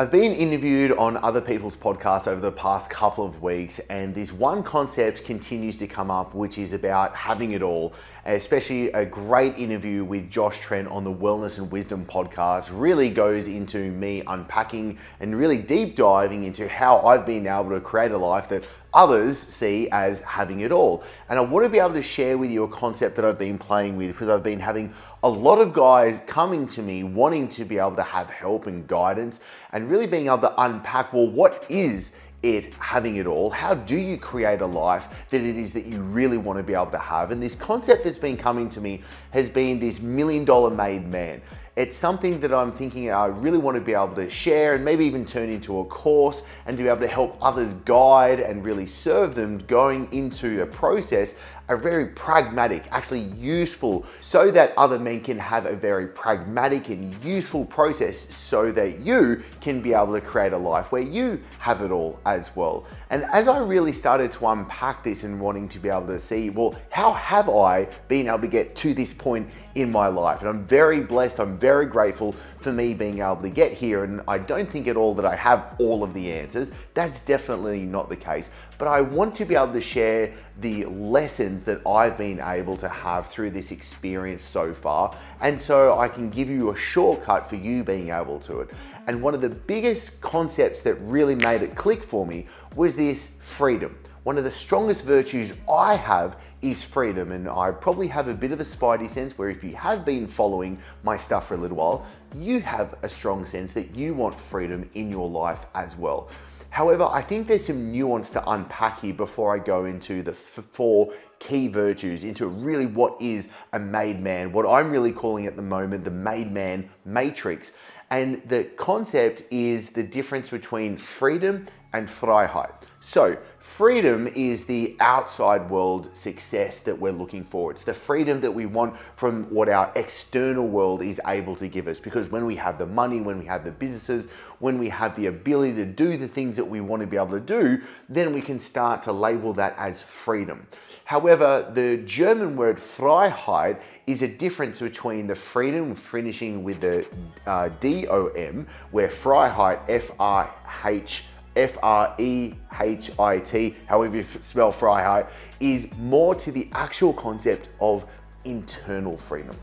I've been interviewed on other people's podcasts over the past couple of weeks, and this one concept continues to come up, which is about having it all. Especially a great interview with Josh Trent on the Wellness and Wisdom podcast really goes into me unpacking and really deep diving into how I've been able to create a life that others see as having it all. And I want to be able to share with you a concept that I've been playing with, because I've been having a lot of guys coming to me wanting to be able to have help and guidance and really being able to unpack, well, what is it having it all? How do you create a life that it is that you really want to be able to have? And this concept that's been coming to me has been this $1 million made man. It's something that I'm thinking I really want to be able to share and maybe even turn into a course and to be able to help others guide and really serve them going into a process, a very pragmatic, actually useful, so that other men can have a very pragmatic and useful process so that you can be able to create a life where you have it all as well. And as I really started to unpack this and wanting to be able to see, well, how have I been able to get to this point in my life? And I'm very blessed, I'm very grateful for me being able to get here. And I don't think at all that I have all of the answers. That's definitely not the case. But I want to be able to share the lessons that I've been able to have through this experience so far. And so I can give you a shortcut for you being able to it. And one of the biggest concepts that really made it click for me was this freedom. One of the strongest virtues I have is freedom, and I probably have a bit of a spidey sense where if you have been following my stuff for a little while, you have a strong sense that you want freedom in your life as well. However, I think there's some nuance to unpack here before I go into the four key virtues, into really what is a made man, what I'm really calling at the moment the made man matrix. And the concept is the difference between freedom and Freiheit. So freedom is the outside world success that we're looking for. It's the freedom that we want from what our external world is able to give us. Because when we have the money, when we have the businesses, when we have the ability to do the things that we want to be able to do, then we can start to label that as freedom. However, the German word Freiheit is a difference between the freedom, finishing with the D-O-M, where Freiheit, F-R-E-H-I-T, however you spell Freiheit, is more to the actual concept of internal freedom.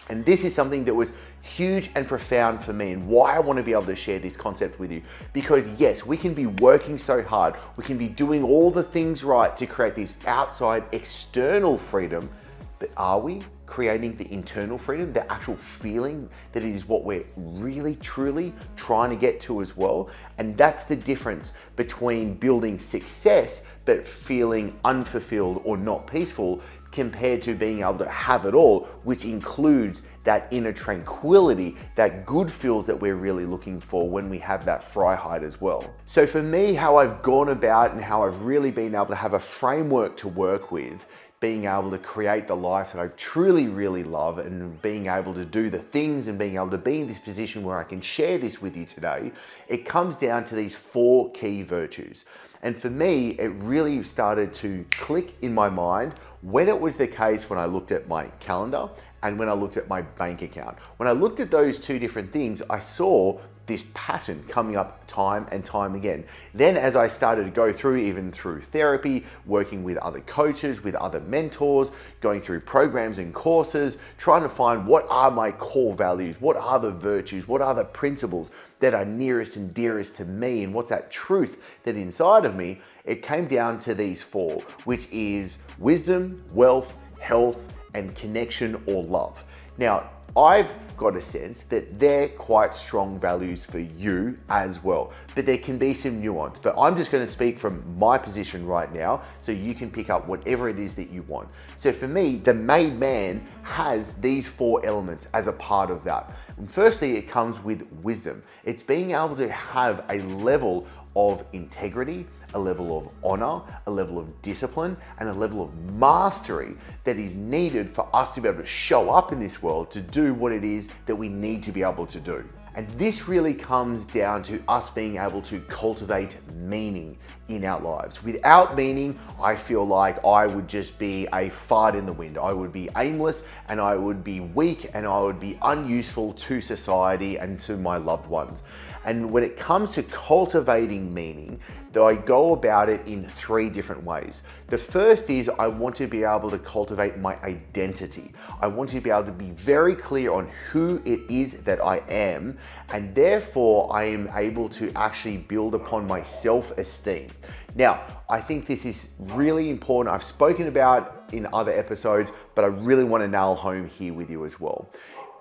And this is something that was huge and profound for me, and why I want to be able to share this concept with you. Because yes, we can be working so hard, we can be doing all the things right to create this outside external freedom, but are we creating the internal freedom, the actual feeling that it is what we're really truly trying to get to as well? And that's the difference between building success but feeling unfulfilled or not peaceful, compared to being able to have it all, which includes that inner tranquility, that good feels that we're really looking for when we have that Freiheit as well. So for me, how I've gone about and how I've really been able to have a framework to work with, being able to create the life that I truly, really love, and being able to do the things and being able to be in this position where I can share this with you today, it comes down to these four key virtues. And for me, it really started to click in my mind when it was the case when I looked at my calendar and when I looked at my bank account. When I looked at those two different things, I saw this pattern coming up time and time again. Then as I started to go through, even through therapy, working with other coaches, with other mentors, going through programs and courses, trying to find what are my core values, what are the virtues, what are the principles that are nearest and dearest to me, and what's that truth that inside of me, it came down to these four, which is wisdom, wealth, health, and connection or love. Now, I've got a sense that they're quite strong values for you as well, but there can be some nuance. But I'm just going to speak from my position right now so you can pick up whatever it is that you want. So for me, the made man has these four elements as a part of that. And firstly, it comes with wisdom. It's being able to have a level of integrity, a level of honor, a level of discipline, and a level of mastery that is needed for us to be able to show up in this world to do what it is that we need to be able to do. And this really comes down to us being able to cultivate meaning in our lives. Without meaning, I feel like I would just be a fart in the wind. I would be aimless, and I would be weak, and I would be unuseful to society and to my loved ones. And when it comes to cultivating meaning, I go about it in 3 different ways. The first is I want to be able to cultivate my identity. I want to be able to be very clear on who it is that I am, and therefore I am able to actually build upon my self-esteem. Now, I think this is really important. I've spoken about in other episodes, but I really want to nail home here with you as well.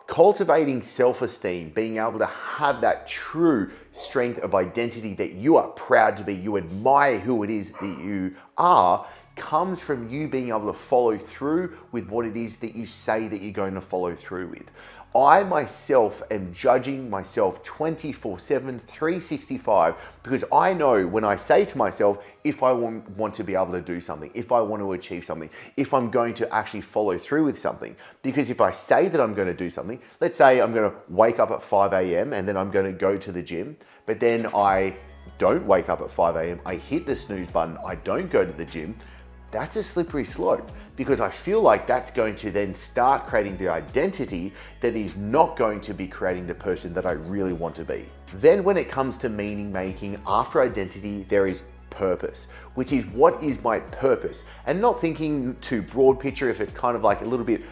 Cultivating self-esteem, being able to have that true strength of identity that you are proud to be, you admire who it is that you are, comes from you being able to follow through with what it is that you say that you're going to follow through with. I myself am judging myself 24/7, 365, because I know when I say to myself, if I want to be able to do something, if I want to achieve something, if I'm going to actually follow through with something. Because if I say that I'm going to do something, let's say I'm going to wake up at 5 a.m. and then I'm going to go to the gym, but then I don't wake up at 5 a.m. I hit the snooze button, I don't go to the gym. That's a slippery slope, because I feel like that's going to then start creating the identity that is not going to be creating the person that I really want to be. Then when it comes to meaning making, after identity, there is purpose, which is what is my purpose? And not thinking too broad picture, if it kind of like a little bit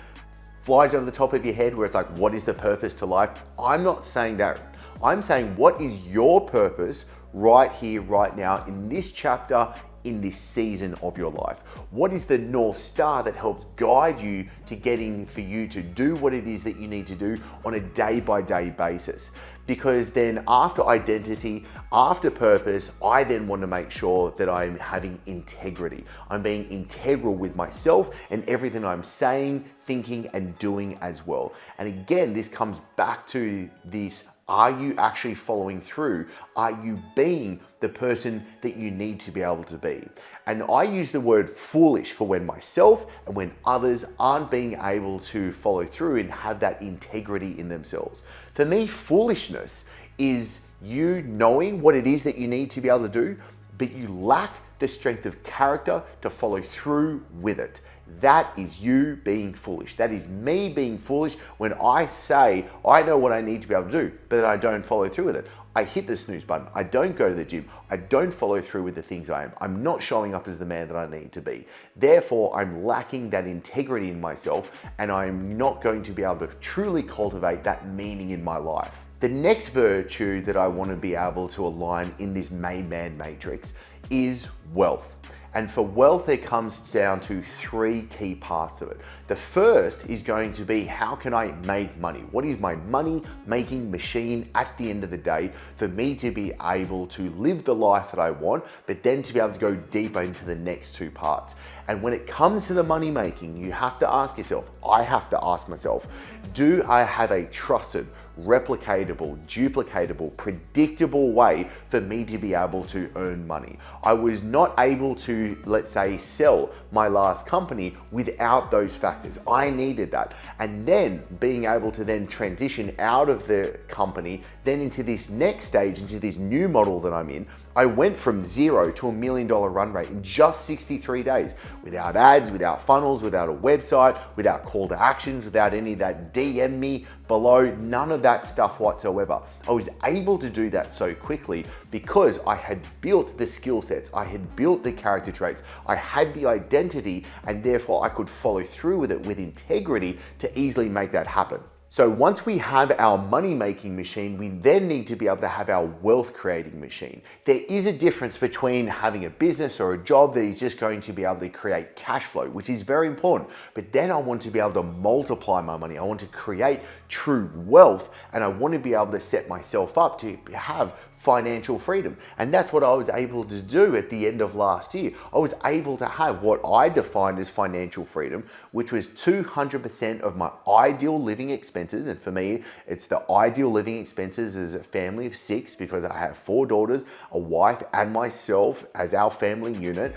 flies over the top of your head where it's like, what is the purpose to life? I'm not saying that. I'm saying, what is your purpose right here, right now, in this chapter, in this season of your life? What is the North Star that helps guide you to getting for you to do what it is that you need to do on a day-by-day basis? Because then after identity, after purpose, I then want to make sure that I'm having integrity. I'm being integral with myself and everything I'm saying, thinking, and doing as well. And again, this comes back to this: are you actually following through? Are you being the person that you need to be able to be? And I use the word foolish for when myself and when others aren't being able to follow through and have that integrity in themselves. For me, foolishness is you knowing what it is that you need to be able to do, but you lack the strength of character to follow through with it. That is you being foolish. That is me being foolish when I say I know what I need to be able to do, but I don't follow through with it. I hit the snooze button. I don't go to the gym. I don't follow through with the things I am. I'm not showing up as the man that I need to be. Therefore, I'm lacking that integrity in myself, and I'm not going to be able to truly cultivate that meaning in my life. The next virtue that I want to be able to align in this made man matrix is wealth. And for wealth, it comes down to 3 key parts of it. The first is going to be, how can I make money? What is my money making machine at the end of the day for me to be able to live the life that I want, but then to be able to go deeper into the next 2 parts. And when it comes to the money making, you have to ask yourself, I have to ask myself, do I have a trusted, replicatable, duplicatable, predictable way for me to be able to earn money? I was not able to, let's say, sell my last company without those factors. I needed that. And then being able to then transition out of the company, then into this next stage, into this new model that I'm in, I went from 0 to $1 million run rate in just 63 days, without ads, without funnels, without a website, without call to actions, without any of that DM me below, none of that stuff whatsoever. I was able to do that so quickly because I had built the skill sets, I had built the character traits, I had the identity, and therefore I could follow through with it with integrity to easily make that happen. So once we have our money making machine, we then need to be able to have our wealth creating machine. There is a difference between having a business or a job that is just going to be able to create cash flow, which is very important. But then I want to be able to multiply my money. I want to create true wealth, and I want to be able to set myself up to have financial freedom. And that's what I was able to do at the end of last year. I was able to have what I defined as financial freedom, which was 200% of my ideal living expenses. And for me, it's the ideal living expenses as a family of 6, because I have 4 daughters, a wife, and myself as our family unit,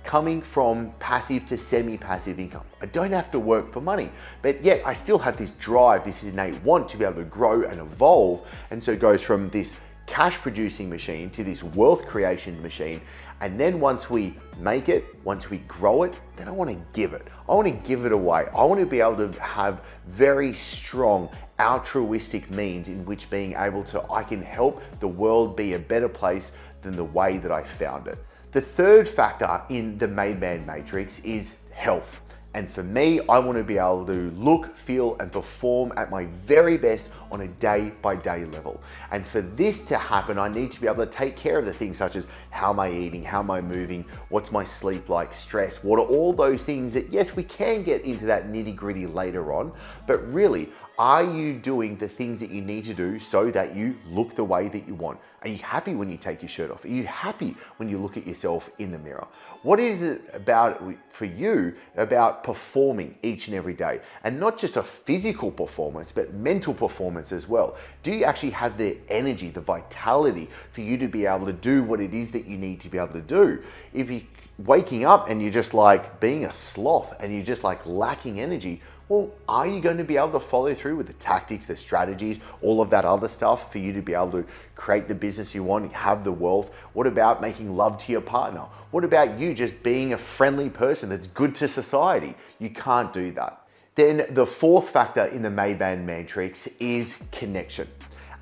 coming from passive to semi-passive income. I don't have to work for money, but yet I still have this drive, this innate want to be able to grow and evolve. And so it goes from this cash producing machine to this wealth creation machine. And then once we make it, once we grow it, then I want to give it. I want to give it away. I want to be able to have very strong altruistic means in which being able to, I can help the world be a better place than the way that I found it. The third factor in the made man matrix is health. And for me, I want to be able to look, feel, and perform at my very best on a day-by-day level. And for this to happen, I need to be able to take care of the things such as how am I eating, how am I moving, what's my sleep like, stress, what are all those things that, yes, we can get into that nitty-gritty later on, but really, are you doing the things that you need to do so that you look the way that you want? Are you happy when you take your shirt off? Are you happy when you look at yourself in the mirror? What is it about for you about performing each and every day? And not just a physical performance, but mental performance as well. Do you actually have the energy, the vitality for you to be able to do what it is that you need to be able to do? If you're waking up and you're just like being a sloth and you're just like lacking energy, well, are you going to be able to follow through with the tactics, the strategies, all of that other stuff for you to be able to create the business you want, have the wealth? What about making love to your partner? What about you just being a friendly person that's good to society? You can't do that. Then the fourth factor in the made man matrix is connection.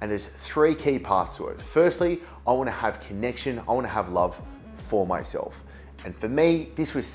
And there's three key parts to it. Firstly, I want to have connection. I want to have love for myself. And for me, this was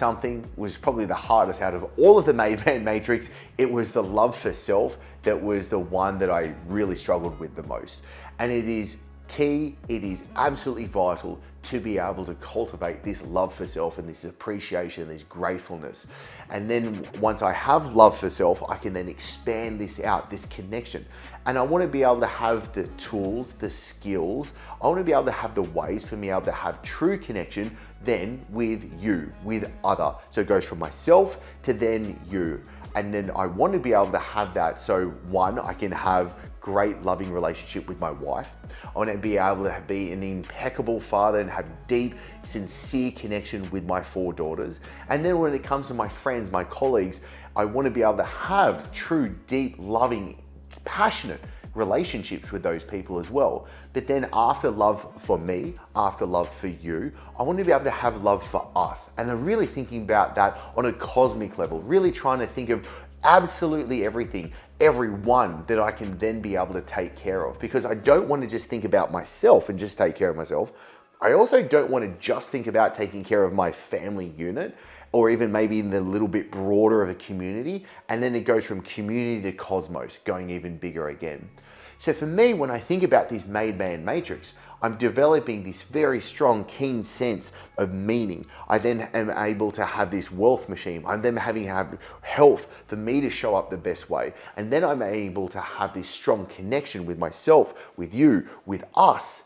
probably the hardest out of all of the made man matrix. It was the love for self that was the one that I really struggled with the most. And it is key, it is absolutely vital to be able to cultivate this love for self and this appreciation, this gratefulness. And then once I have love for self, I can then expand this out, this connection. And I want to be able to have the tools, the skills, I want to be able to have the ways for me able to have true connection then with you, with other. So it goes from myself to then you. And then I want to be able to have that. So one, I can have great loving relationship with my wife. I want to be able to be an impeccable father and have deep, sincere connection with my 4 daughters. And then when it comes to my friends, my colleagues, I want to be able to have true, deep, loving, passionate relationships with those people as well. But then after love for me, after love for you, I want to be able to have love for us. And I'm really thinking about that on a cosmic level, really trying to think of absolutely everything, everyone that I can then be able to take care of, because I don't want to just think about myself and just take care of myself. I also don't want to just think about taking care of my family unit, or even maybe in the little bit broader of a community, and then it goes from community to cosmos, going even bigger again. So for me, when I think about this made man matrix, I'm developing this very strong, keen sense of meaning. I then am able to have this wealth machine. I'm then having to have health for me to show up the best way. And then I'm able to have this strong connection with myself, with you, with us.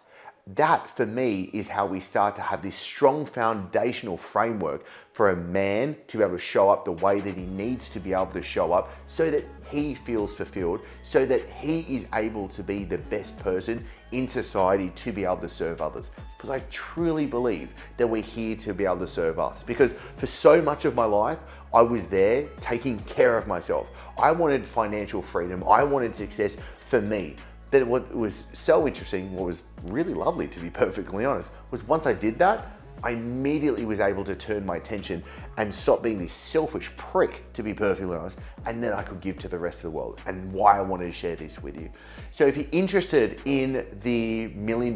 That for me is how we start to have this strong foundational framework for a man to be able to show up the way that he needs to be able to show up so that he feels fulfilled, so that he is able to be the best person in society to be able to serve others. Because I truly believe that we're here to be able to serve us. Because for so much of my life, I was there taking care of myself. I wanted financial freedom. I wanted success for me. Then what was so interesting, what was really lovely to be perfectly honest, was once I did that, I immediately was able to turn my attention and stop being this selfish prick, to be perfectly honest, and then I could give to the rest of the world, and why I wanted to share this with you. So if you're interested in the $1 Million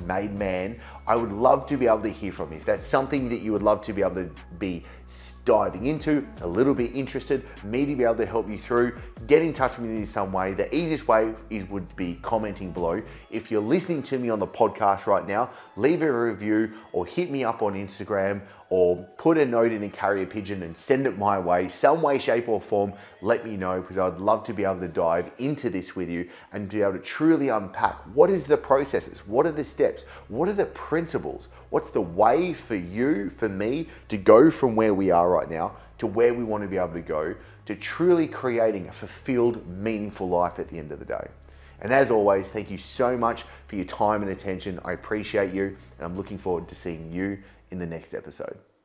Made Man, I would love to be able to hear from you. If that's something that you would love to be able to be diving into, a little bit interested, me to be able to help you through, get in touch with me in some way. The easiest way would be commenting below. If you're listening to me on the podcast right now, leave a review or hit me up on Instagram or put a note in a carrier pigeon and send it my way, some way, shape or form. Let me know, because I'd love to be able to dive into this with you and be able to truly unpack what is the processes, what are the steps, what are the principles, what's the way for you, for me to go from where we are right now to where we want to be able to go, to truly creating a fulfilled, meaningful life at the end of the day. And as always, thank you so much for your time and attention. I appreciate you, and I'm looking forward to seeing you in the next episode.